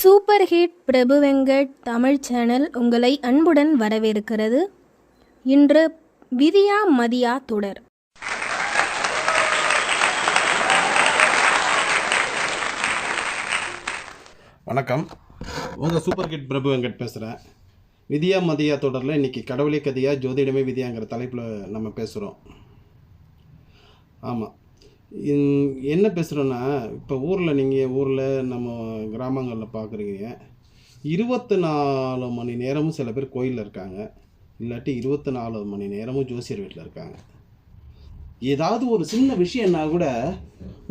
Super hit பிரபு Venkat Tamil channel உங்களை அன்புடன் வரவேற்கிறது. இன்று விதியா மதியா தொடர். வணக்கம், உங்கள் சூப்பர் ஹிட் பிரபு வெங்கட் பேசுகிறேன். விதியா மதியா தொடரில் இன்றைக்கி கடவுளே கதியா ஜோதிடமே விதியாங்கிற தலைப்பில் நம்ம பேசுகிறோம். ஆமாம், என்ன பேசுகிறோன்னா, இப்போ ஊரில் நம்ம கிராமங்களில் பார்க்குறீங்க, 24 மணி நேரமும் சில பேர் கோயிலில் இருக்காங்க, இல்லாட்டி 24 மணி நேரமும் ஜோசியர் வீட்டில் இருக்காங்க. ஏதாவது ஒரு சின்ன விஷயம்னா கூட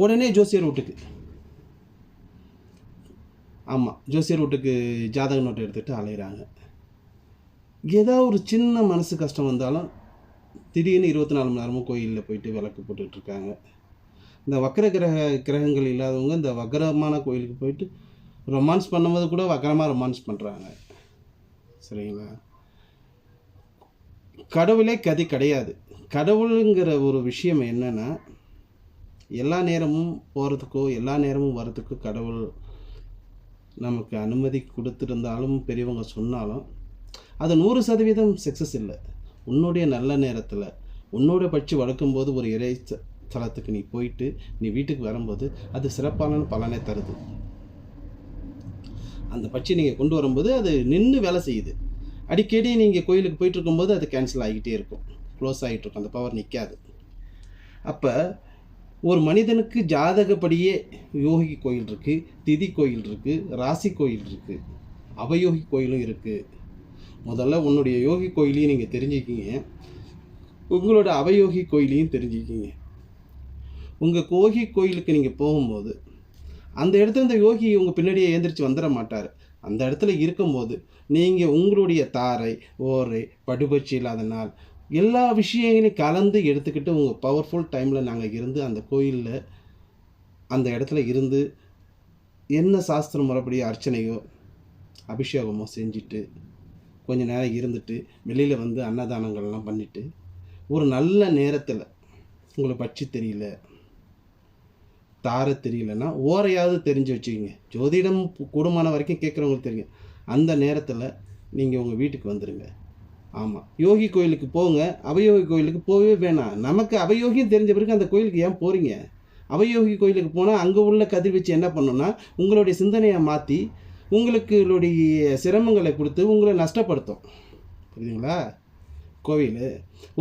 உடனே ஜோசியர் வீட்டுக்கு, ஆமாம் ஜோசியர் வீட்டுக்கு ஜாதக நோட்டை எடுத்துகிட்டு அலைகிறாங்க. ஏதாவது ஒரு சின்ன மனசு கஷ்டம் வந்தாலும் திடீர்னு 24 மணி நேரமும் கோயிலில் போயிட்டு விளக்கு போட்டுட்ருக்காங்க. இந்த வக்கர கிரகங்கள் இல்லாதவங்க இந்த வக்கரமான கோயிலுக்கு போயிட்டு ரொமான்ஸ் பண்ணும்போது கூட வக்கரமாக ரொமான்ஸ் பண்ணுறாங்க. சரிங்களா? கடவுளே கதி கிடையாது. கடவுளுங்கிற ஒரு விஷயம் என்னென்னா, எல்லா நேரமும் போகிறதுக்கோ எல்லா நேரமும் வர்றதுக்கோ கடவுள் நமக்கு அனுமதி கொடுத்துருந்தாலும் பெரியவங்க சொன்னாலும் அது 100% சக்ஸஸ் இல்லை. உன்னுடைய நல்ல நேரத்தில் உன்னோட பட்சி வளர்க்கும்போது ஒரு இறை தலத்துக்கு நீ போயிட்டு நீ வீட்டுக்கு வரும்போது அது சிறப்பான பலனை தருது. அந்த பட்சி நீங்கள் கொண்டு வரும்போது அது நின்று வேலை செய்யுது. அடிக்கடி நீங்கள் கோயிலுக்கு போயிட்டு இருக்கும்போது அது கேன்சல் ஆகிக்கிட்டே இருக்கும், க்ளோஸ் ஆகிட்டு இருக்கும், அந்த பவர் நிற்காது. அப்போ ஒரு மனிதனுக்கு ஜாதகப்படியே யோகி கோயில் இருக்குது, திதி கோயில் இருக்குது, ராசி கோயில் இருக்குது, அவயோகி கோயிலும் இருக்குது. முதல்ல உன்னுடைய யோகி கோயிலையும் நீங்கள் தெரிஞ்சுக்கிங்க, உங்களோட அவயோகி கோயிலையும் தெரிஞ்சுக்கிங்க. உங்கள் யோகி கோயிலுக்கு நீங்கள் போகும்போது அந்த இடத்துல இந்த யோகி உங்கள் பின்னாடியே எழுந்திரிச்சு வந்துட மாட்டார். அந்த இடத்துல இருக்கும்போது நீங்கள் உங்களுடைய தாரை ஓரை படுபட்சி இல்லாத நாள் எல்லா விஷயங்களையும் கலந்து எடுத்துக்கிட்டு உங்கள் பவர்ஃபுல் டைமில் நாங்கள் இருந்து அந்த கோயிலில் அந்த இடத்துல இருந்து என்ன சாஸ்திர முறைப்படி அர்ச்சனையோ அபிஷேகமோ செஞ்சுட்டு கொஞ்ச நேரம் இருந்துட்டு வெளியில் வந்து அன்னதானங்கள்லாம் பண்ணிவிட்டு ஒரு நல்ல நேரத்தில் உங்களுக்கு பட்சி தெரியல, தாரை தெரியலன்னா ஓரையாவது தெரிஞ்சு வச்சுக்கிங்க. ஜோதிடம் கூடுமான வரைக்கும் கேட்குறவங்களுக்கு தெரியும். அந்த நேரத்தில் நீங்கள் உங்கள் வீட்டுக்கு வந்துடுங்க. ஆமாம், யோகி கோயிலுக்கு போங்க, அவயோகி கோயிலுக்கு போகவே வேணாம். நமக்கு அவயோகியும் தெரிஞ்ச பிறகு அந்த கோயிலுக்கு ஏன் போகிறீங்க? அவயோகி கோயிலுக்கு போனால் அங்கே உள்ள கதிர்வீச்சு என்ன பண்ணணும்னா உங்களுடைய சிந்தனையை மாற்றி உங்களுடைய சிரமங்களை கொடுத்து உங்களை நஷ்டப்படுத்தும். புரியுதுங்களா? கோவில்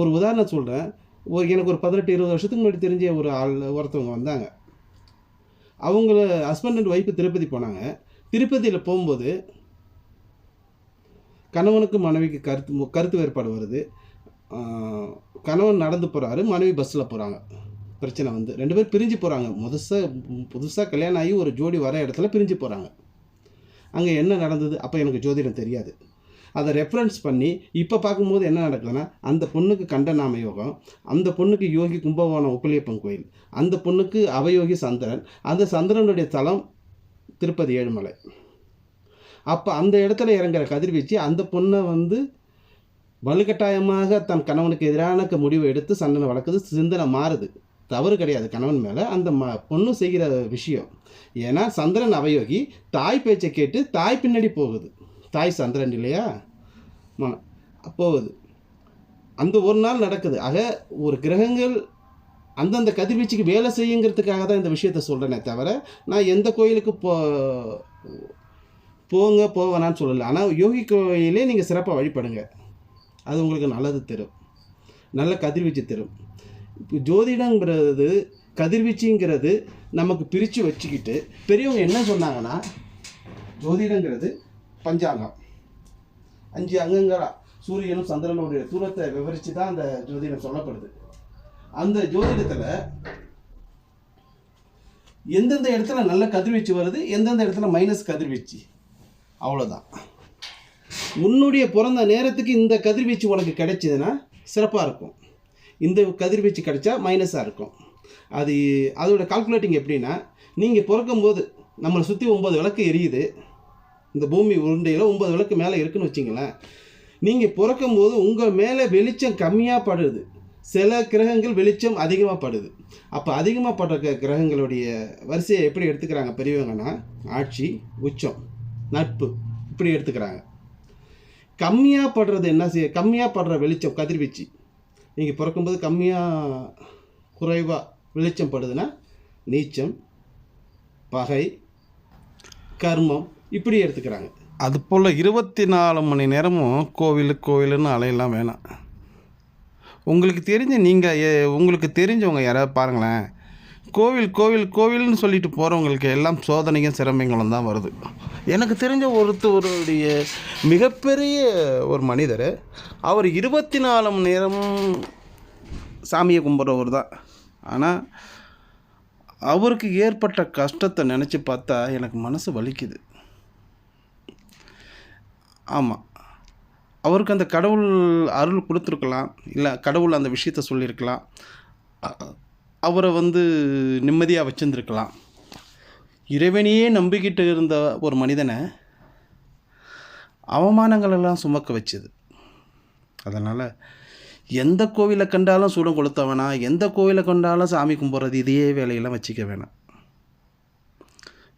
ஒரு உதாரணம் சொல்கிறேன். எனக்கு ஒரு 18-20 வருஷத்துக்கு முன்னாடி தெரிஞ்ச ஒருத்தவங்க வந்தாங்க. அவங்கள ஹஸ்பண்ட் அண்ட் ஒய்ஃபு திருப்பதி போனாங்க. திருப்பதியில் போகும்போது கணவனுக்கு மனைவிக்கு கருத்து வேறுபாடு வருது. கணவன் நடந்து போகிறாரு, மனைவி பஸ்ஸில் போகிறாங்க. பிரச்சனை வந்து 2 பேர் பிரிஞ்சு போகிறாங்க. புதுசாக கல்யாணம் ஆகி ஒரு ஜோடி வர இடத்துல பிரிஞ்சு போகிறாங்க. அங்கே என்ன நடந்தது? அப்போ எனக்கு ஜோதிடம் தெரியாது. அதை ரெஃபரன்ஸ் பண்ணி இப்போ பார்க்கும்போது என்ன நடக்குதுன்னா, அந்த பொண்ணுக்கு கண்டநாம யோகம், அந்த பொண்ணுக்கு யோகி கும்பகோணம் உப்பிலியப்பன் கோயில், அந்த பொண்ணுக்கு அவயோகி சந்திரன், அந்த சந்திரனுடைய தலம் திருப்பதி ஏழுமலை. அப்போ அந்த இடத்துல இறங்குற கதிர்வீச்சு அந்த பொண்ணை வந்து வலுக்கட்டாயமாக தன் கணவனுக்கு எதிரான முடிவை எடுத்து சண்டனை வளர்க்குது. சிந்தனை மாறுது. தவறு கிடையாது கணவன் மேலே, அந்த பொண்ணு செய்கிற விஷயம். ஏன்னா சந்திரன் அவயோகி, தாய் பேச்சை கேட்டு தாய் பின்னாடி போகுது. தாய் சந்திரன் இல்லையா, போகுது. அந்த ஒரு நாள் நடக்குது. ஆக ஒரு கிரகங்கள் அந்தந்த கதிர்வீச்சுக்கு வேலை செய்யுங்கிறதுக்காக தான் இந்த விஷயத்த சொல்கிறேனே தவிர நான் எந்த கோயிலுக்கு போவேனான்னு சொல்லலை. ஆனால் யோகி கோயிலே நீங்கள் சிறப்பாக வழிபடுங்க, அது உங்களுக்கு நல்லது தரும், நல்ல கதிர்வீச்சு தரும். இப்போ ஜோதிடங்கிறது கதிர்வீச்சுங்கிறது நமக்கு பிரித்து வச்சுக்கிட்டு பெரியவங்க என்ன சொன்னாங்கன்னா, ஜோதிடங்கிறது பஞ்சாங்கம், 5 அங்கங்களா சூரியனும் சந்திரனுடைய தூரத்தை விவரித்து தான் அந்த ஜோதிடம் சொல்லப்படுது. அந்த ஜோதிடத்தில் எந்தெந்த இடத்துல நல்ல கதிர்வீச்சு வருது, எந்தெந்த இடத்துல மைனஸ் கதிர்வீச்சு, அவ்வளோதான். உன்னுடைய பிறந்த நேரத்துக்கு இந்த கதிர்வீச்சு உனக்கு கிடைச்சிதுன்னா சிறப்பாக இருக்கும், இந்த கதிர்வீச்சு கிடைச்சா மைனஸாக இருக்கும். அதோட கால்குலேட்டிங் எப்படின்னா, நீங்கள் பிறக்கும்போது நம்மளை சுற்றி 9 விளக்கு எரியுது. இந்த பூமி உருண்டையில் 9 விளக்கு மேலே இருக்குன்னு வச்சிங்களேன். நீங்கள் பிறக்கும்போது உங்கள் மேலே வெளிச்சம் கம்மியாக படுது, சில கிரகங்கள் வெளிச்சம் அதிகமாக படுது. அப்போ அதிகமாக படுற கிரகங்களுடைய வரிசையை எப்படி எடுத்துக்கிறாங்க பெரியவங்கன்னா, ஆட்சி, உச்சம், நட்பு இப்படி எடுத்துக்கிறாங்க. கம்மியாக படுறது என்ன செய்ய, கம்மியாக படுற வெளிச்சம் கதிர்வீச்சு நீங்கள் பிறக்கும்போது கம்மியாக குறைவாக வெளிச்சம் படுதுன்னா நீச்சம், பகை, கர்மம் இப்படி எடுத்துக்கிறாங்க. அதுபோல் 24 மணி நேரமும் கோவிலுன்னு அலையெல்லாம் வேணாம். உங்களுக்கு தெரிஞ்சவங்க யாராவது பாருங்களேன், கோவில்னு சொல்லிட்டு போகிறவங்களுக்கு எல்லாம் சோதனையும் சிரமங்களும் தான் வருது. எனக்கு தெரிஞ்ச ஒருத்தருடைய மிகப்பெரிய ஒரு மனிதர், அவர் 24 மணி நேரமும் சாமியை கும்பிட்றவர் தான். ஆனால் அவருக்கு ஏற்பட்ட கஷ்டத்தை நினச்சி பார்த்தா எனக்கு மனசு வலிக்குது. ஆமாம், அவருக்கு அந்த கடவுள் அருள் கொடுத்துருக்கலாம், இல்லை கடவுள் அந்த விஷயத்த சொல்லியிருக்கலாம், அவரை நிம்மதியாக வச்சுருந்துருக்கலாம். இறைவனையே நம்பிக்கிட்டு இருந்த ஒரு மனிதனை அவமானங்களெல்லாம் சுமக்க வச்சுது. அதனால் எந்த கோவிலை கண்டாலும் சூடம் கொளுத்த வேணாம், எந்த கோவிலை கண்டாலும் சாமி கும்பிட்றது இதையே வேலையெல்லாம் வச்சுக்க வேணாம்.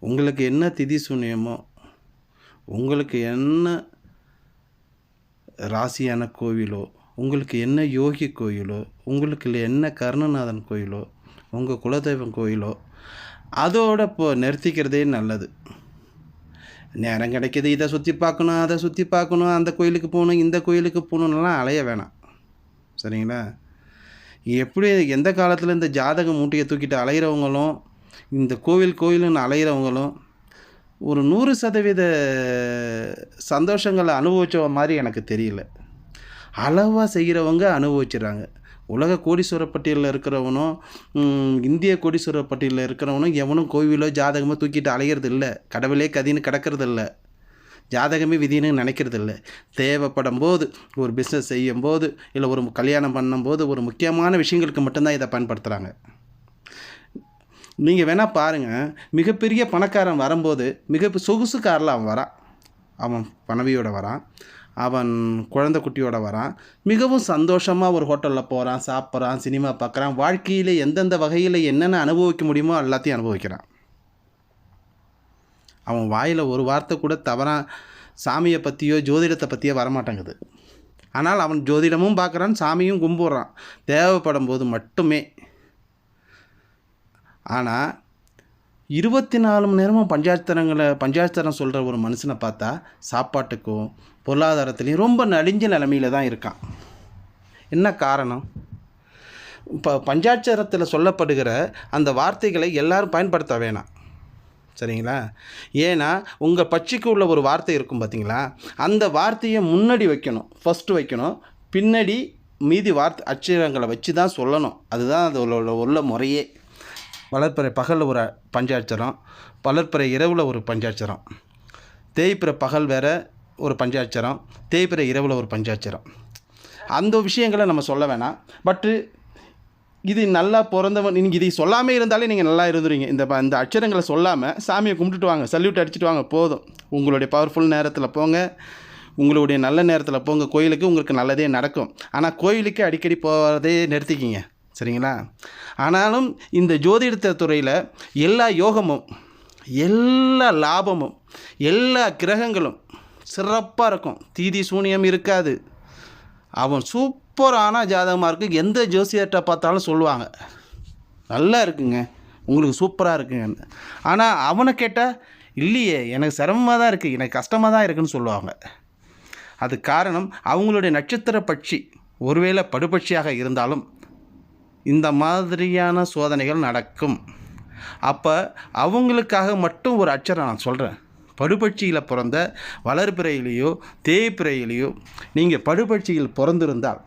உங்களுக்கு என்ன திதி சூன்யமோ, உங்களுக்கு என்ன ராசியான கோவிலோ, உங்களுக்கு என்ன யோகி கோயிலோ, உங்களுக்கு என்ன கருணநாதன் கோயிலோ, உங்கள் குலதெய்வம் கோயிலோ, அதோட இப்போ நிறுத்திக்கிறதே நல்லது. நேரம் கிடைக்கிது, இதை சுற்றி பார்க்கணும், அதை சுற்றி பார்க்கணும், அந்த கோயிலுக்கு போகணும், இந்த கோயிலுக்கு போகணுன்னெலாம் அலைய வேணாம். சரிங்களா? எப்படி எந்த காலத்தில் இந்த ஜாதக மூட்டையை தூக்கிட்டு அலைகிறவங்களும் இந்த கோவில்னு அலைகிறவங்களும் ஒரு 100% சந்தோஷங்களை அனுபவிச்ச மாதிரி எனக்கு தெரியல. அளவாக செய்கிறவங்க அனுபவிச்சிடுறாங்க. உலக கோடீஸ்வர பட்டியலில் இருக்கிறவனும் இந்திய கோடீஸ்வர பட்டியலில் இருக்கிறவனும் எவனும் கோவிலோ ஜாதகமோ தூக்கிட்டு அலைகிறது இல்லை. கடவுளே கதின்னு கிடக்கிறது இல்லை, ஜாதகமே விதின்னு நினைக்கிறது இல்லை. தேவைப்படும் போது, ஒரு பிஸ்னஸ் செய்யும்போது, இல்லை ஒரு கல்யாணம் பண்ணும்போது, ஒரு முக்கியமான விஷயங்களுக்கு மட்டும்தான் இதை பயன்படுத்துகிறாங்க. நீங்கள் வேணால் பாருங்கள், மிகப்பெரிய பணக்காரன் வரும்போது சொகுசு காரில் அவன் வரான், அவன் மனைவியோட வரான், அவன் குழந்தை குட்டியோட வரான், மிகவும் சந்தோஷமாக ஒரு ஹோட்டலில் போகிறான், சாப்பிட்றான், சினிமா பார்க்குறான், வாழ்க்கையில் எந்தெந்த வகையில் என்னென்ன அனுபவிக்க முடியுமோ எல்லாத்தையும் அனுபவிக்கிறான். அவன் வாயில் ஒரு வார்த்தை கூட தவறாக சாமியை பற்றியோ ஜோதிடத்தை பற்றியோ வரமாட்டேங்குது. ஆனால் அவன் ஜோதிடமும் பார்க்குறான், சாமியும் கும்பிட்றான் தேவைப்படும் போது மட்டுமே. ஆனால் 24 மணி நேரமும் பஞ்சாட்சரம் சொல்கிற ஒரு மனுஷனை பார்த்தா சாப்பாட்டுக்கும் பொருளாதாரத்துலேயும் ரொம்ப நலிஞ்ச நிலைமையில் தான் இருக்கான். என்ன காரணம்? இப்போ பஞ்சாட்சரத்தில் சொல்லப்படுகிற அந்த வார்த்தைகளை எல்லாரும் பயன்படுத்த வேணாம். சரிங்களா? ஏன்னா உங்கள் பட்சிக்கு உள்ள ஒரு வார்த்தை இருக்கும் பார்த்தீங்களா, அந்த வார்த்தையை முன்னாடி வைக்கணும், ஃபஸ்ட்டு வைக்கணும், பின்னாடி மீதி அச்சரங்களை வச்சு தான் சொல்லணும். அதுதான் அது உள்ள முறையே. வளர்ப்பிறை பகலில் ஒரு பஞ்சாட்சரம், வளர்ப்பிறை இரவில் ஒரு பஞ்சாட்சரம், தேய்பிறை பகல் வேறு ஒரு பஞ்சாட்சரம், தேய்பிறை இரவில் ஒரு பஞ்சாட்சரம். அந்த விஷயங்களை நம்ம சொல்ல வேணாம். பட்டு இது நல்லா பிறந்தவன், நீங்கள் இதை சொல்லாமல் இருந்தாலே நீங்கள் நல்லா இருந்துருவீங்க. இந்த அட்சரங்களை சொல்லாமல் சாமியை கும்பிட்டுட்டு வாங்க, சல்யூட் அடிச்சுட்டு வாங்க, போதும். உங்களுடைய பவர்ஃபுல் நேரத்தில் போங்க, உங்களுடைய நல்ல நேரத்தில் போங்க கோயிலுக்கு, உங்களுக்கு நல்லதே நடக்கும். ஆனால் கோயிலுக்கு அடிக்கடி போகிறதே நிறுத்திக்கிங்க. சரிங்களா? ஆனாலும் இந்த ஜோதிட துறையில் எல்லா யோகமும், எல்லா லாபமும், எல்லா கிரகங்களும் சிறப்பாக இருக்கும். தீதி சூனியம் இருக்காது. அவன் சூப்பரான ஜாதகமாக இருக்குது, எந்த ஜோசியர்கிட்ட பார்த்தாலும் சொல்லுவாங்க நல்லா இருக்குங்க, உங்களுக்கு சூப்பராக இருக்குங்க. ஆனால் அவனை கேட்டால் இல்லையே, எனக்கு சிரமமாக தான் இருக்குது, எனக்கு கஷ்டமாக தான் இருக்குதுன்னு சொல்லுவாங்க. அது காரணம் அவங்களுடைய நட்சத்திர பட்சி ஒருவேளை படுபட்சியாக இருந்தாலும் இந்த மாதிரியான சோதனைகள் நடக்கும். அப்போ அவங்களுக்காக மட்டும் ஒரு அட்சரம் நான் சொல்கிறேன். படுபட்சியில் பிறந்த வளர்பிறையிலையோ தேய்பிறையிலையோ நீங்கள் படுபட்சியில் பிறந்திருந்தால்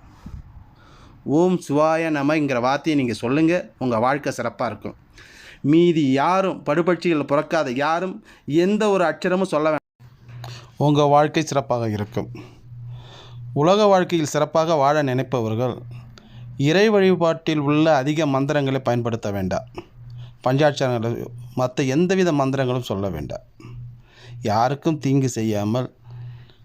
ஓம் சிவாய நமங்கிற வார்த்தையை நீங்கள் சொல்லுங்கள், உங்கள் வாழ்க்கை சிறப்பாக இருக்கும். மீதி யாரும் படுபட்சியில் பிறக்காத யாரும் எந்த ஒரு அட்சரமும் சொல்ல வேண்டாம், உங்கள் வாழ்க்கை சிறப்பாக இருக்கும். உலக வாழ்க்கையில் சிறப்பாக வாழ நினைப்பவர்கள் இறை வழிபாட்டில் உள்ள அதிக மந்திரங்களை பயன்படுத்த வேண்டாம். பஞ்சாட்சரங்கள் மற்ற எந்தவித மந்திரங்களும் சொல்ல வேண்டாம். யாருக்கும் தீங்கு செய்யாமல்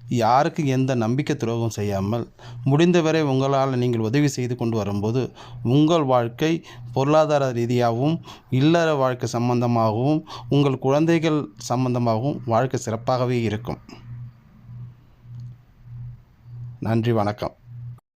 யாருக்கு எந்த நம்பிக்கை துரோகம் செய்யாமல் முடிந்தவரை உங்களால் நீங்கள் உதவி செய்து கொண்டு வரும்போது உங்கள் வாழ்க்கை பொருளாதார ரீதியாகவும் இல்லற வாழ்க்கை சம்பந்தமாகவும் உங்கள் குழந்தைகள் சம்பந்தமாகவும் வாழ்க்கை சிறப்பாகவே இருக்கும். நன்றி, வணக்கம்.